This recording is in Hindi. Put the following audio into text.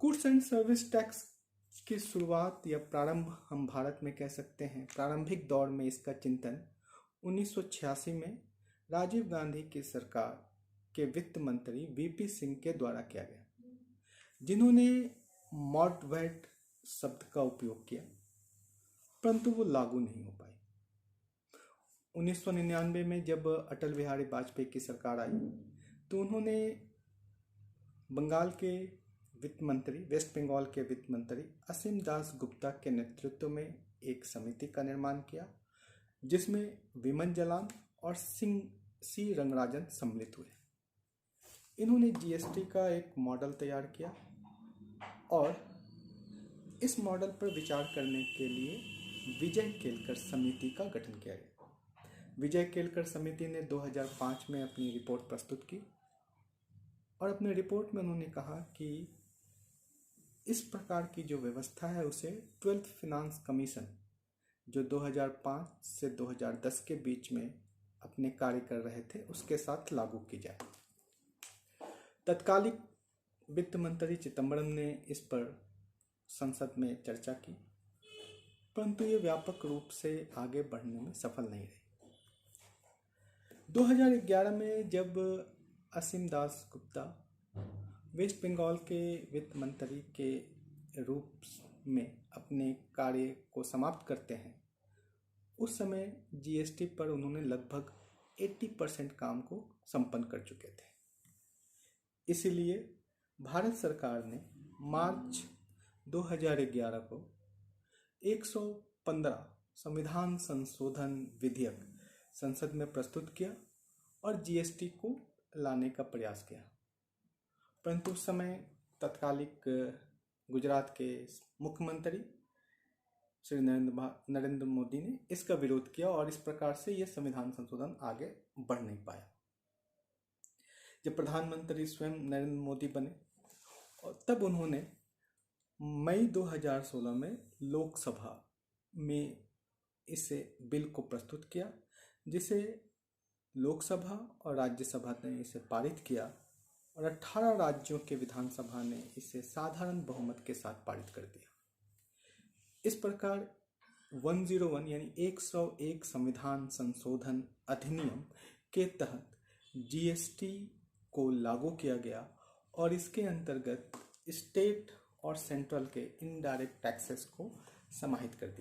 गुड्स एंड सर्विस टैक्स की शुरुआत या प्रारंभ हम भारत में कह सकते हैं। प्रारंभिक दौर में इसका चिंतन 1986 में राजीव गांधी की सरकार के वित्त मंत्री वीपी सिंह के द्वारा किया गया, जिन्होंने मॉडरेट शब्द का उपयोग किया, परंतु वो लागू नहीं हो पाई। 1999 में जब अटल बिहारी वाजपेयी की सरकार आई तो उन्होंने बंगाल के वित्त मंत्री, वेस्ट बंगाल के वित्त मंत्री असीम दास गुप्ता के नेतृत्व में एक समिति का निर्माण किया, जिसमें विमन जलान और सी रंगराजन सम्मिलित हुए। इन्होंने जीएसटी का एक मॉडल तैयार किया और इस मॉडल पर विचार करने के लिए विजय केलकर समिति का गठन किया गया। विजय केलकर समिति ने 2005 में अपनी रिपोर्ट प्रस्तुत की और अपने रिपोर्ट में उन्होंने कहा कि इस प्रकार की जो व्यवस्था है उसे 12th फिनांस कमीशन, जो 2005 से 2010 के बीच में अपने कार्य कर रहे थे, उसके साथ लागू की जाए। तत्कालिक वित्त मंत्री चिदम्बरम ने इस पर संसद में चर्चा की, परंतु ये व्यापक रूप से आगे बढ़ने में सफल नहीं रही। 2011 में जब असीम दास गुप्ता वेस्ट बंगाल के वित्त मंत्री के रूप में अपने कार्य को समाप्त करते हैं, उस समय जीएसटी पर उन्होंने लगभग 80% काम को संपन्न कर चुके थे। इसीलिए भारत सरकार ने मार्च 2011 को 115 संविधान संशोधन विधेयक संसद में प्रस्तुत किया और जीएसटी को लाने का प्रयास किया, परंतु उस समय तत्कालिक गुजरात के मुख्यमंत्री श्री नरेंद्र मोदी ने इसका विरोध किया और इस प्रकार से यह संविधान संशोधन आगे बढ़ नहीं पाया। जब प्रधानमंत्री स्वयं नरेंद्र मोदी बने और तब उन्होंने मई 2016 में लोकसभा में इसे बिल को प्रस्तुत किया, जिसे लोकसभा और राज्यसभा ने इसे पारित किया और 18 राज्यों के विधानसभा ने इसे साधारण बहुमत के साथ पारित कर दिया। इस प्रकार 101 यानी 101 संविधान संशोधन अधिनियम के तहत जीएसटी को लागू किया गया और इसके अंतर्गत स्टेट और सेंट्रल के इनडायरेक्ट टैक्सेस को समाहित कर दिया।